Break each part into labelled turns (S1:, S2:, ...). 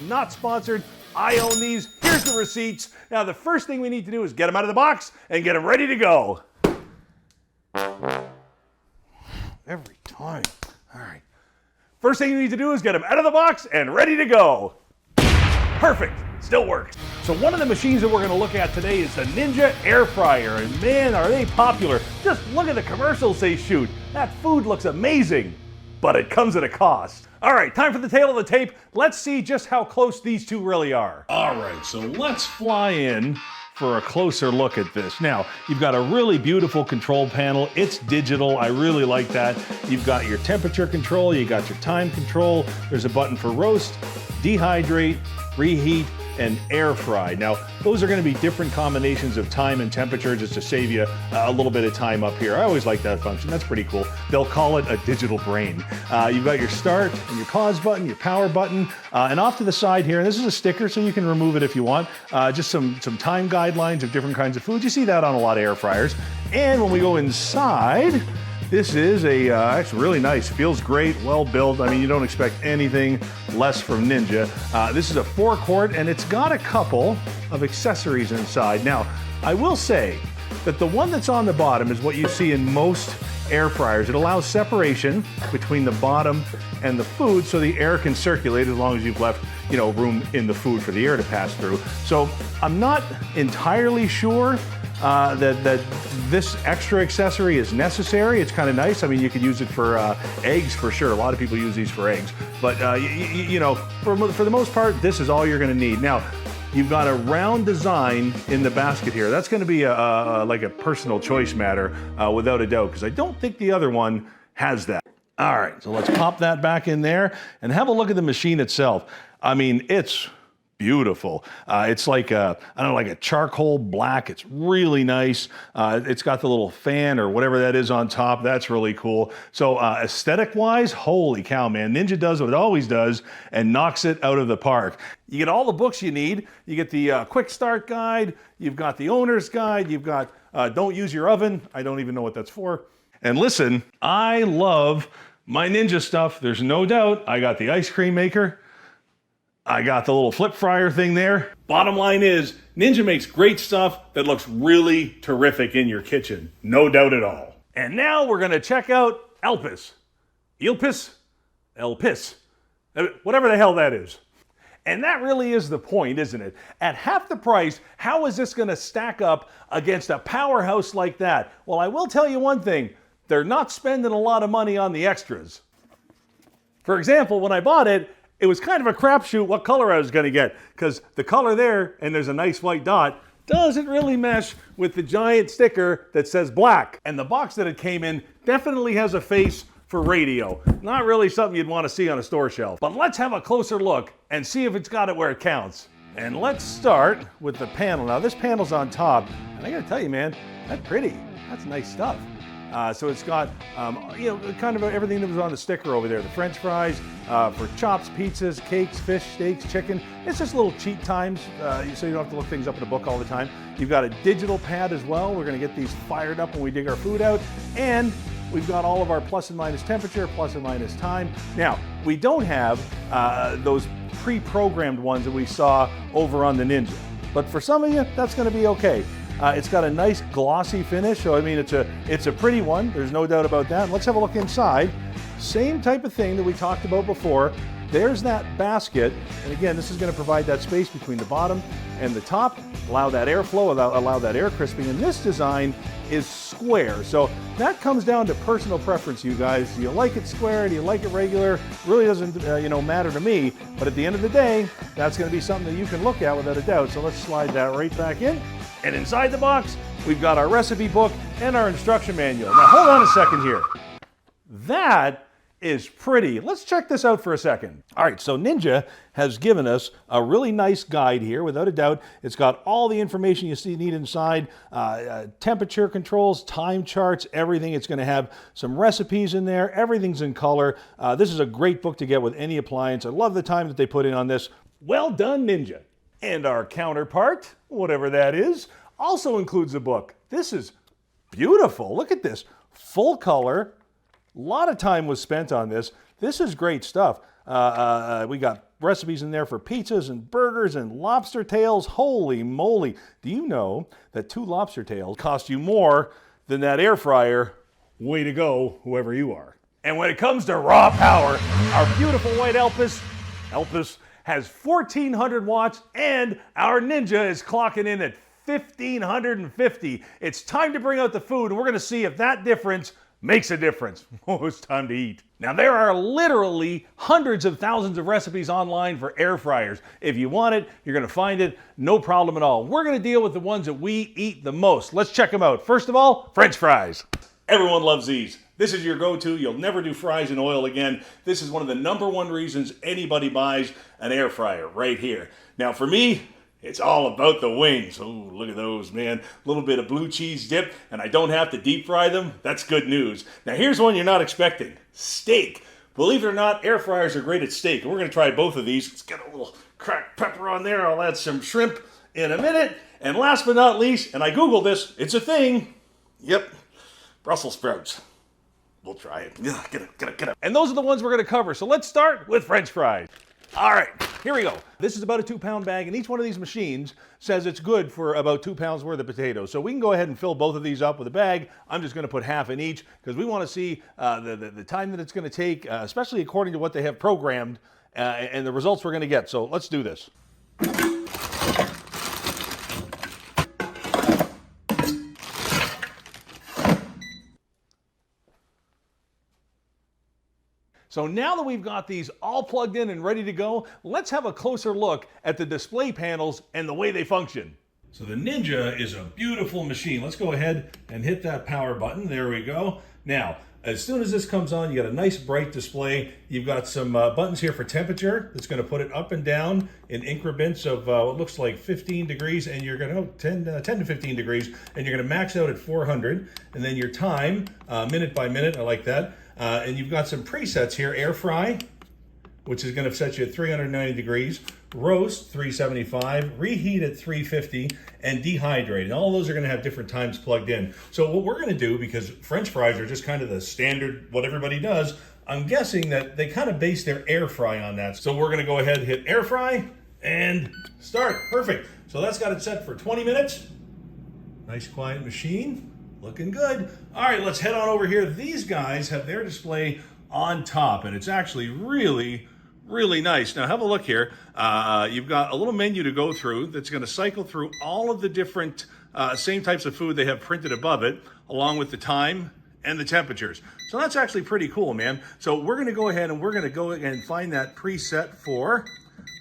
S1: not sponsored. I own these. Here's the receipts. Now, the first thing we need to do is get them out of the box and get them ready to go. Every time. All right. First thing you need to do is get them out of the box and ready to go. Perfect. Still works. So one of the machines that we're going to look at today is the Ninja Air Fryer. And man, are they popular. Just look at the commercials they shoot. That food looks amazing, but it comes at a cost. All right, time for the tail of the tape. Let's see just how close these two really are. All right, so let's fly in for a closer look at this. Now, you've got a really beautiful control panel. It's digital, I really like that. You've got your temperature control, you got your time control. There's a button for roast, dehydrate, reheat, and air fry. Now, those are gonna be different combinations of time and temperature just to save you a little bit of time up here. I always like that function, that's pretty cool. They'll call it a digital brain. You've got your start and your pause button, your power button, and off to the side here, and this is a sticker so you can remove it if you want, just some time guidelines of different kinds of foods. You see that on a lot of air fryers. And when we go inside, this is actually really nice, feels great, well built. I mean, you don't expect anything less from Ninja. This is a 4-quart and it's got a couple of accessories inside. Now, I will say that the one that's on the bottom is what you see in most air fryers. It allows separation between the bottom and the food so the air can circulate as long as you've left, room in the food for the air to pass through. So I'm not entirely sure that this extra accessory is necessary. It's kind of nice. I mean, you could use it for eggs for sure. A lot of people use these for eggs. But, for the most part, this is all you're going to need. Now, you've got a round design in the basket here. That's going to be like a personal choice matter, without a doubt, because I don't think the other one has that. All right, so let's pop that back in there and have a look at the machine itself. I mean, it's beautiful. It's like like a charcoal black. It's really nice. It's got the little fan or whatever that is on top. That's really cool. So aesthetic-wise, holy cow, man. Ninja does what it always does and knocks it out of the park. You get all the books you need. You get the quick start guide. You've got the owner's guide. You've got don't use your oven. I don't even know what that's for. And listen, I love my Ninja stuff. There's no doubt. I got the ice cream maker. I got the little flip fryer thing there. Bottom line is, Ninja makes great stuff that looks really terrific in your kitchen. No doubt at all. And now we're gonna check out Elpis. Elpis, whatever the hell that is. And that really is the point, isn't it? At half the price, how is this gonna stack up against a powerhouse like that? Well, I will tell you one thing, they're not spending a lot of money on the extras. For example, when I bought it, it was kind of a crapshoot what color I was going to get, because the color there, and there's a nice white dot, doesn't really mesh with the giant sticker that says black. And the box that it came in definitely has a face for radio. Not really something you'd want to see on a store shelf. But let's have a closer look and see if it's got it where it counts. And let's start with the panel. Now this panel's on top, and I gotta tell you, man, that's pretty. That's nice stuff. So it's got, kind of everything that was on the sticker over there. The French fries, for chops, pizzas, cakes, fish, steaks, chicken. It's just little cheat times, so you don't have to look things up in a book all the time. You've got a digital pad as well. We're gonna get these fired up when we dig our food out. And we've got all of our plus and minus temperature, plus and minus time. Now, we don't have those pre-programmed ones that we saw over on the Ninja. But for some of you, that's gonna be okay. It's got a nice glossy finish, so I mean it's a pretty one, there's no doubt about that. Let's have a look inside. Same type of thing that we talked about before. There's that basket, and again, this is going to provide that space between the bottom and the top, allow that airflow, allow that air crisping, and this design is square. So that comes down to personal preference, you guys. Do you like it square? Do you like it regular? Really doesn't matter to me, but at the end of the day, that's going to be something that you can look at without a doubt. So let's slide that right back in. And inside the box, we've got our recipe book and our instruction manual. Now hold on a second here. That is pretty. Let's check this out for a second. All right, so Ninja has given us a really nice guide here, without a doubt. It's got all the information you need inside, temperature controls, time charts, everything. It's going to have some recipes in there. Everything's in color. This is a great book to get with any appliance. I love the time that they put in on this. Well done, Ninja. And our counterpart, whatever that is, also includes a book. This is beautiful. Look at this. Full color. A lot of time was spent on this. This is great stuff. We got recipes in there for pizzas and burgers and lobster tails. Holy moly. Do you know that 2 lobster tails cost you more than that air fryer? Way to go, whoever you are. And when it comes to raw power, our beautiful white Elpis has 1,400 watts, and our Ninja is clocking in at 1,550. It's time to bring out the food, and we're gonna see if that difference makes a difference. Oh, it's time to eat. Now, there are literally hundreds of thousands of recipes online for air fryers. If you want it, you're gonna find it, no problem at all. We're gonna deal with the ones that we eat the most. Let's check them out. First of all, French fries. Everyone loves these. This is your go-to. You'll never do fries in oil again. This is one of the #1 reasons anybody buys an air fryer right here. Now, for me, it's all about the wings. Oh, look at those, man. A little bit of blue cheese dip, and I don't have to deep fry them. That's good news. Now, here's one you're not expecting. Steak. Believe it or not, air fryers are great at steak. And we're going to try both of these. Let's get a little cracked pepper on there. I'll add some shrimp in a minute. And last but not least, and I Googled this, it's a thing. Yep, Brussels sprouts. We'll try it. Yeah, get it. And those are the ones we're going to cover. So let's start with French fries. All right, here we go. This is about a 2-pound bag, and each one of these machines says it's good for about 2 pounds worth of potatoes. So we can go ahead and fill both of these up with a bag. I'm just going to put half in each because we want to see the time that it's going to take, especially according to what they have programmed and the results we're going to get. So let's do this. So now that we've got these all plugged in and ready to go, let's have a closer look at the display panels and the way they function. So the Ninja is a beautiful machine. Let's go ahead and hit that power button. There we go. Now, as soon as this comes on, you got a nice bright display. You've got some buttons here for temperature. That's going to put it up and down in increments of what looks like 15 degrees, and you're going to 10 to 15 degrees, and you're going to max out at 400. And then your time, minute by minute, I like that. And you've got some presets here. Air fry, which is going to set you at 390 degrees. Roast, 375. Reheat at 350. And dehydrate. And all those are going to have different times plugged in. So what we're going to do, because French fries are just kind of the standard, what everybody does, I'm guessing that they kind of base their air fry on that. So we're going to go ahead and hit air fry and start. Perfect. So that's got it set for 20 minutes. Nice quiet machine. Looking good. All right, let's head on over here. These guys have their display on top, and it's actually really, really nice. Now, have a look here. You've got a little menu to go through that's going to cycle through all of the different same types of food they have printed above it, along with the time and the temperatures. So that's actually pretty cool, man. So we're going to go ahead and we're going to go and find that preset for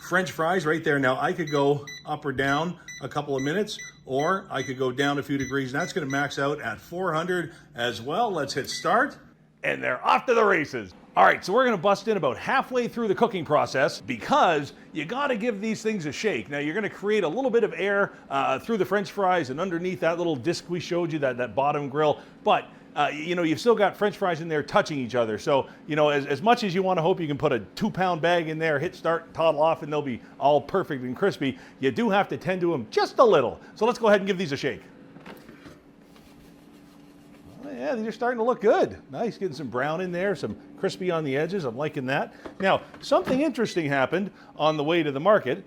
S1: French fries right there. Now, I could go up or down a couple of minutes, or I could go down a few degrees, and that's going to max out at 400 as well. Let's hit start, and they're off to the races. All right, so we're going to bust in about halfway through the cooking process because you got to give these things a shake. Now, you're going to create a little bit of air through the French fries and underneath that little disc we showed you, that bottom grill, but you know, you've still got French fries in there touching each other. So, you know, as much as you want to hope you can put a 2-pound bag in there, hit start, toddle off, and they'll be all perfect and crispy, you do have to tend to them just a little. So let's go ahead and give these a shake. Oh, yeah, these are starting to look good. Nice, getting some brown in there, some crispy on the edges. I'm liking that. Now, something interesting happened on the way to the market.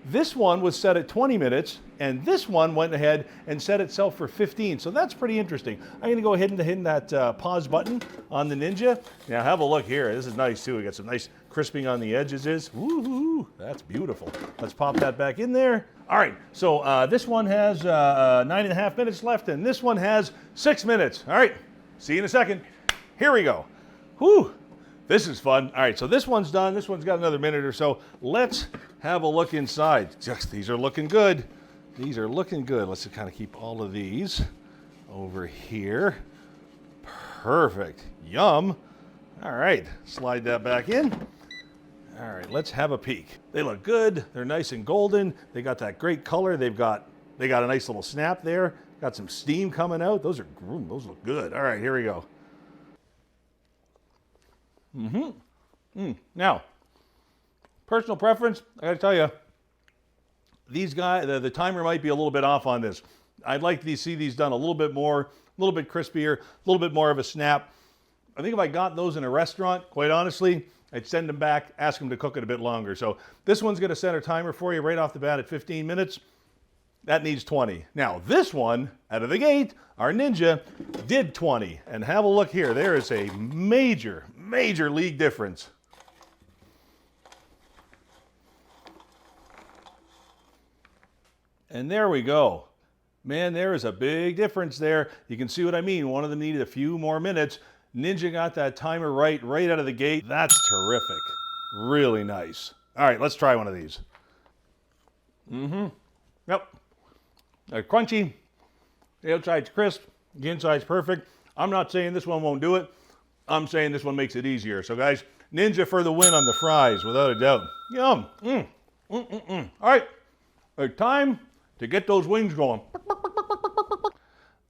S1: This one was set at 20 minutes, and this one went ahead and set itself for 15. So that's pretty interesting. I'm going to go ahead and hit that pause button on the Ninja. Now have a look here. This is nice too. We got some nice crisping on the edges. Woohoo! That's beautiful. Let's pop that back in there. All right. So this one has 9.5 minutes left, and this one has 6 minutes. All right. See you in a second. Here we go. Whew. This is fun. All right, so this one's done. This one's got another minute or so. Let's have a look inside. Just, these are looking good. These are looking good. Let's kind of keep all of these over here. Perfect. Yum. All right, slide that back in. All right, let's have a peek. They look good. They're nice and golden. They got that great color. They got a nice little snap there. Got some steam coming out. Those look good. All right, here we go. Now, personal preference, I gotta tell you, these guys, the timer might be a little bit off on this. I'd like to see these done a little bit more, a little bit crispier, a little bit more of a snap. I think if I got those in a restaurant, quite honestly, I'd send them back, ask them to cook it a bit longer. So this one's going to set a timer for you right off the bat at 15 minutes. That needs 20. Now this one, out of the gate, our Ninja did 20. And have a look here. There is a major, major league difference. And there we go. Man, there is a big difference there. You can see what I mean. One of them needed a few more minutes. Ninja got that timer right out of the gate. That's terrific. Really nice. All right, let's try one of these. Yep. They're crunchy. The outside's crisp. The inside's perfect. I'm not saying this one won't do it. I'm saying this one makes it easier. So guys, Ninja for the win on the fries, without a doubt. Yum. All right, time to get those wings going.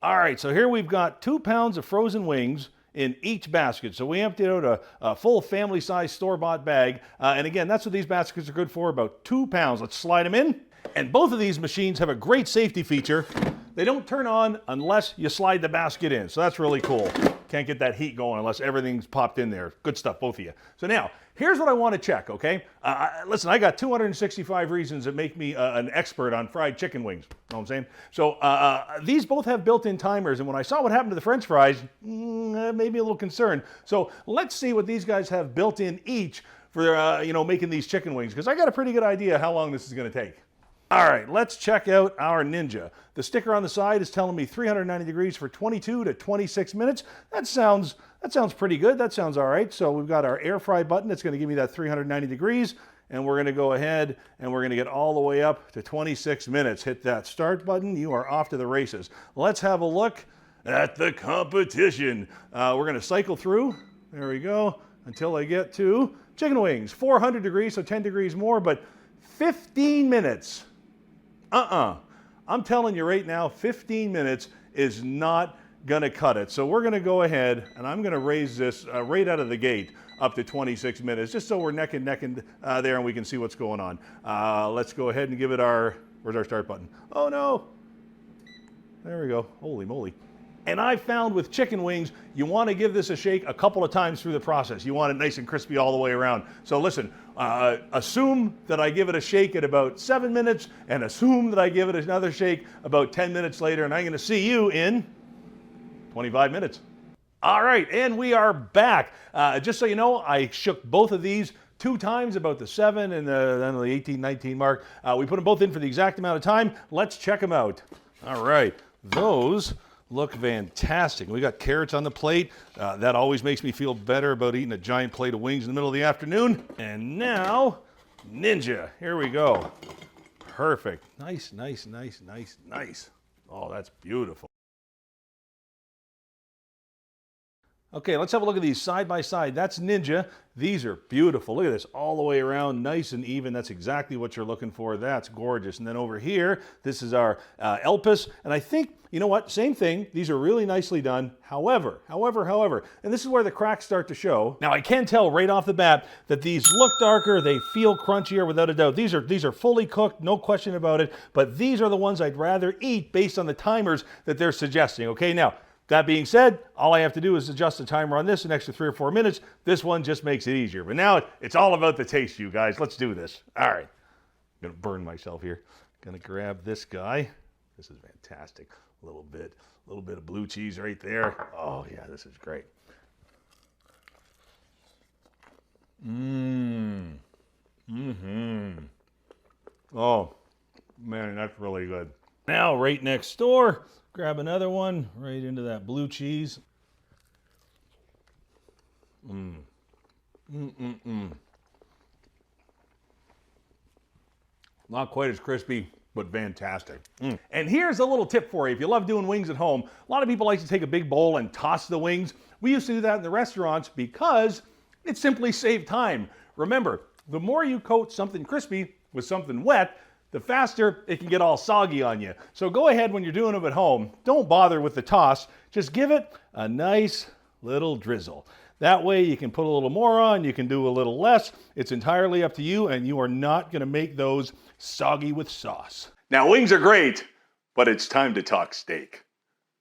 S1: All right, so here we've got 2 pounds of frozen wings in each basket. So we emptied out a full family-size store-bought bag. And again, that's what these baskets are good for, about 2 pounds. Let's slide them in. And both of these machines have a great safety feature. They don't turn on unless you slide the basket in. So that's really cool. Can't get that heat going unless everything's popped in there. Good stuff, both of you. So now, here's what I want to check, okay? Listen, I got 265 reasons that make me an expert on fried chicken wings. Know what I'm saying? So these both have built-in timers, and when I saw what happened to the French fries, that made me a little concerned. So let's see what these guys have built in each for making these chicken wings, because I got a pretty good idea how long this is going to take. All right, let's check out our Ninja. The sticker on the side is telling me 390 degrees for 22 to 26 minutes. That sounds pretty good. That sounds all right. So we've got our air fry button. It's going to give me that 390 degrees. And we're going to go ahead and we're going to get all the way up to 26 minutes. Hit that start button. You are off to the races. Let's have a look at the competition. We're going to cycle through. There we go. Until I get to chicken wings. 400 degrees, so 10 degrees more, but 15 minutes. I'm telling you right now, 15 minutes is not gonna cut it. So we're gonna go ahead and I'm gonna raise this right out of the gate up to 26 minutes, just so we're neck and neck there and we can see what's going on. Let's go ahead and give it where's our start button? Oh no, there we go, holy moly. And I found with chicken wings, you want to give this a shake a couple of times through the process. You want it nice and crispy all the way around. So listen, assume that I give it a shake at about 7 minutes and assume that I give it another shake about 10 minutes later, and I'm going to see you in 25 minutes. All right, and we are back. Just so you know, I shook both of these 2 times, about the 7 and then the 18, 19 mark. We put them both in for the exact amount of time. Let's check them out. All right, those look fantastic. We got carrots on the plate. That always makes me feel better about eating a giant plate of wings in the middle of the afternoon. And now, Ninja. Here we go. Perfect. Nice, nice, nice, nice, nice. Oh, that's beautiful. Okay, let's have a look at these side by side. That's Ninja. These are beautiful. Look at this, all the way around, nice and even. That's exactly what you're looking for. That's gorgeous. And then over here, this is our Elpis. And I think, you know what, same thing. These are really nicely done. However, and this is where the cracks start to show. Now, I can tell right off the bat that these look darker. They feel crunchier without a doubt. These are fully cooked, no question about it. But these are the ones I'd rather eat based on the timers that they're suggesting. Okay, now, that being said, all I have to do is adjust the timer on this an extra 3 or 4 minutes. This one just makes it easier. But now it's all about the taste, you guys. Let's do this. All right. I'm going to burn myself here. Going to grab this guy. This is fantastic. A little bit of blue cheese right there. Oh, yeah, this is great. Oh, man, that's really good. Now, right next door, grab another one right into that blue cheese. Not quite as crispy, but fantastic. And here's a little tip for you. If you love doing wings at home, a lot of people like to take a big bowl and toss the wings. We used to do that in the restaurants because it simply saved time. Remember, the more you coat something crispy with something wet, the faster it can get all soggy on you. So go ahead when you're doing them at home. Don't bother with the toss. Just give it a nice little drizzle. That way you can put a little more on, you can do a little less. It's entirely up to you, and you are not going to make those soggy with sauce. Now, wings are great, but it's time to talk steak.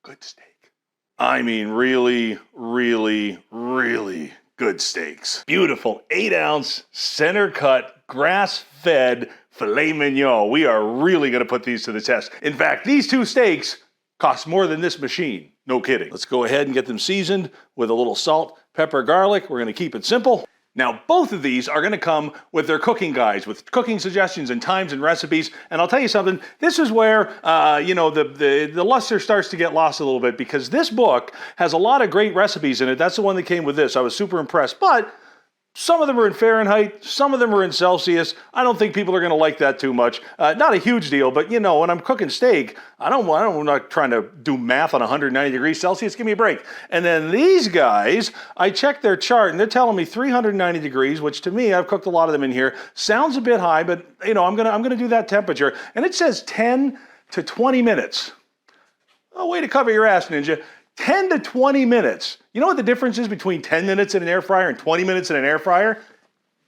S1: Good steak. I mean, really, really, really good steaks. Beautiful 8-ounce, center cut, grass-fed filet mignon. We are really gonna put these to the test. In fact, these two steaks cost more than this machine. No kidding. Let's go ahead and get them seasoned with a little salt, pepper, garlic. We're gonna keep it simple. Now, both of these are gonna come with their cooking guides, with cooking suggestions and times and recipes. And I'll tell you something, this is where, the luster starts to get lost a little bit, because this book has a lot of great recipes in it. That's the one that came with this. I was super impressed. But some of them are in Fahrenheit, some of them are in Celsius. I don't think people are gonna like that too much. Not a huge deal, but you know, when I'm cooking steak, I'm not trying to do math on 190 degrees Celsius, give me a break. And then these guys, I checked their chart and they're telling me 390 degrees, which to me, I've cooked a lot of them in here, sounds a bit high, but you know, I'm gonna do that temperature. And it says 10 to 20 minutes. Oh, way to cover your ass, Ninja. 10 to 20 minutes. You know what the difference is between 10 minutes in an air fryer and 20 minutes in an air fryer?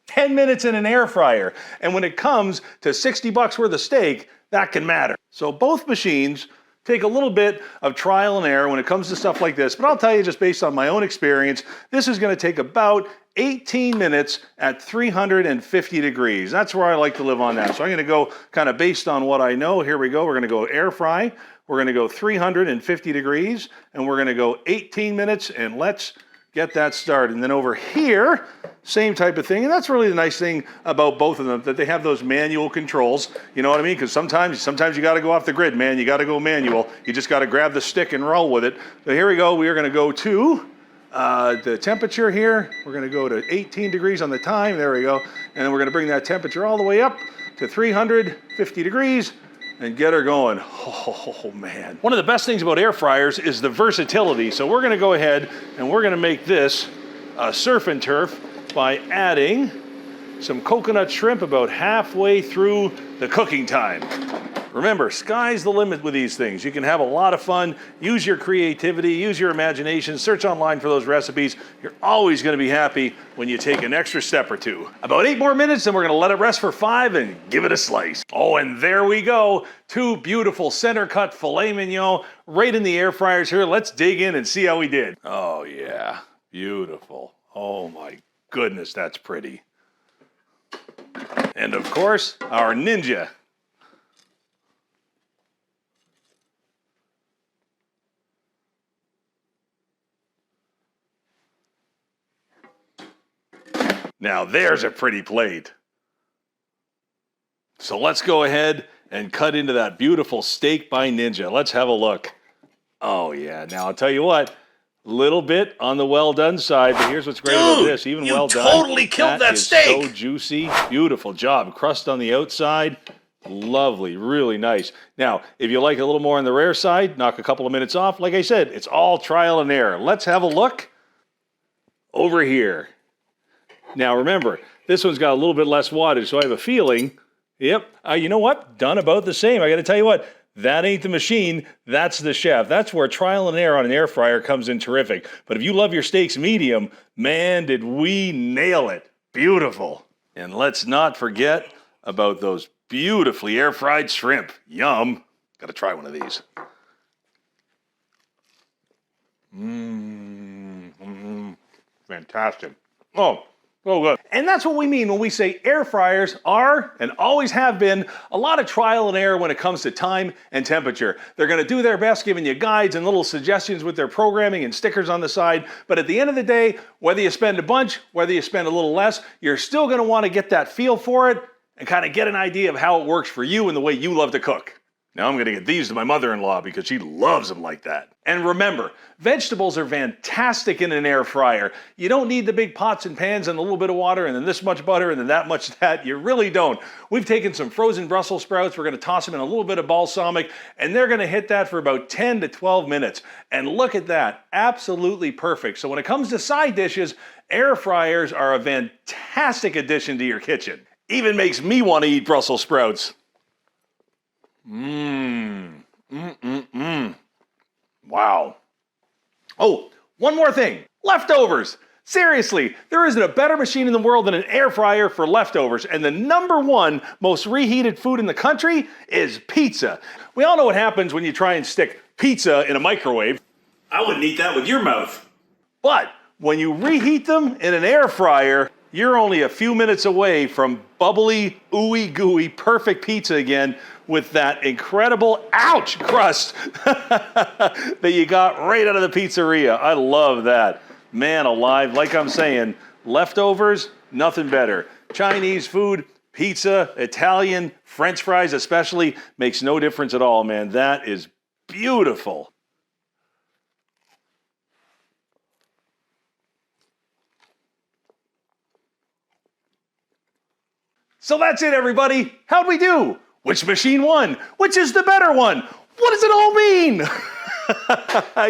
S1: 10 minutes in an air fryer. And when it comes to 60 bucks worth of steak, that can matter. So both machines take a little bit of trial and error when it comes to stuff like this, but I'll tell you, just based on my own experience, this is gonna take about 18 minutes at 350 degrees. That's where I like to live on that. So I'm gonna go kind of based on what I know. Here we go, we're gonna go air fry. We're gonna go 350 degrees, and we're gonna go 18 minutes, and let's get that started. And then over here, same type of thing. And that's really the nice thing about both of them, that they have those manual controls. You know what I mean? Because sometimes you gotta go off the grid, man. You gotta go manual. You just gotta grab the stick and roll with it. So here we go, we are gonna go to the temperature here. We're gonna go to 18 degrees on the time, there we go. And then we're gonna bring that temperature all the way up to 350 degrees. And get her going. Oh man. One of the best things about air fryers is the versatility. So we're gonna go ahead and we're gonna make this surf and turf by adding some coconut shrimp about halfway through the cooking time. Remember, sky's the limit with these things. You can have a lot of fun, use your creativity, use your imagination, search online for those recipes. You're always gonna be happy when you take an extra step or two. About 8 more minutes, and we're gonna let it rest for 5 and give it a slice. Oh, and there we go. 2 beautiful center cut filet mignon right in the air fryers here. Let's dig in and see how we did. Oh yeah, beautiful. Oh my goodness, that's pretty. And of course, our Ninja. Now there's a pretty plate. So let's go ahead and cut into that beautiful steak by Ninja. Let's have a look. Oh yeah, now I'll tell you what, little bit on the well done side, but here's what's great about this, even well done. You totally killed that steak. So juicy, beautiful job. Crust on the outside, lovely, really nice. Now, if you like a little more on the rare side, knock a couple of minutes off. Like I said, it's all trial and error. Let's have a look over here. Now remember, this one's got a little bit less wattage, so I have a feeling, yep, you know what? Done about the same. I gotta tell you what, that ain't the machine, that's the chef. That's where trial and error on an air fryer comes in terrific. But if you love your steaks medium, man, did we nail it. Beautiful. And let's not forget about those beautifully air fried shrimp. Yum. Gotta try one of these. Fantastic. Oh. Oh, good. And that's what we mean when we say air fryers are, and always have been, a lot of trial and error when it comes to time and temperature. They're gonna do their best giving you guides and little suggestions with their programming and stickers on the side, but at the end of the day, whether you spend a bunch, whether you spend a little less, you're still gonna wanna get that feel for it and kind of get an idea of how it works for you and the way you love to cook. Now I'm gonna get these to my mother-in-law because she loves them like that. And remember, vegetables are fantastic in an air fryer. You don't need the big pots and pans and a little bit of water and then this much butter and then that much that. You really don't. We've taken some frozen Brussels sprouts, we're gonna toss them in a little bit of balsamic, and they're gonna hit that for about 10 to 12 minutes. And look at that, absolutely perfect. So when it comes to side dishes, air fryers are a fantastic addition to your kitchen. Even makes me wanna eat Brussels sprouts. Wow. Oh, one more thing. Leftovers. Seriously, there isn't a better machine in the world than an air fryer for leftovers, and the #1 most reheated food in the country is pizza. We all know what happens when you try and stick pizza in a microwave. I wouldn't eat that with your mouth. But when you reheat them in an air fryer, you're only a few minutes away from bubbly, ooey gooey, perfect pizza again with that incredible, ouch, crust that you got right out of the pizzeria. I love that. Man alive, like I'm saying, leftovers, nothing better. Chinese food, pizza, Italian, French fries especially, makes no difference at all, man. That is beautiful. So that's it, everybody. How'd we do? Which machine won? Which is the better one? What does it all mean?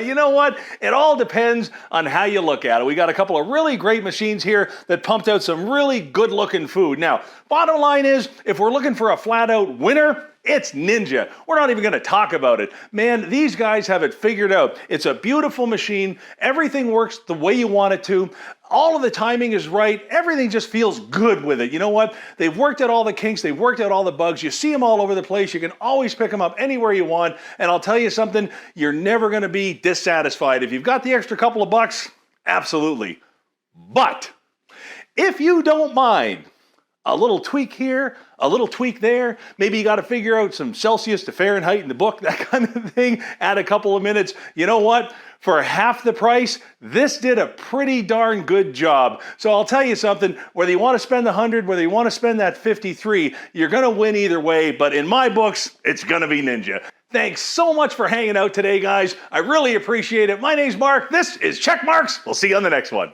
S1: You know what? It all depends on how you look at it. We got a couple of really great machines here that pumped out some really good looking food. Now, bottom line is, if we're looking for a flat out winner, it's Ninja. We're not even going to talk about it. Man, these guys have it figured out. It's a beautiful machine. Everything works the way you want it to. All of the timing is right. Everything just feels good with it. You know what? They've worked out all the kinks. They've worked out all the bugs. You see them all over the place. You can always pick them up anywhere you want. And I'll tell you something, you're never going to be dissatisfied. If you've got the extra couple of bucks, absolutely. But if you don't mind a little tweak here, a little tweak there, maybe you got to figure out some Celsius to Fahrenheit in the book, that kind of thing, add a couple of minutes. You know what? For half the price, this did a pretty darn good job. So I'll tell you something, whether you want to spend the 100, whether you want to spend that 53, you're going to win either way, but in my books, it's going to be Ninja. Thanks so much for hanging out today, guys. I really appreciate it. My name's Mark. This is Check Marks. We'll see you on the next one.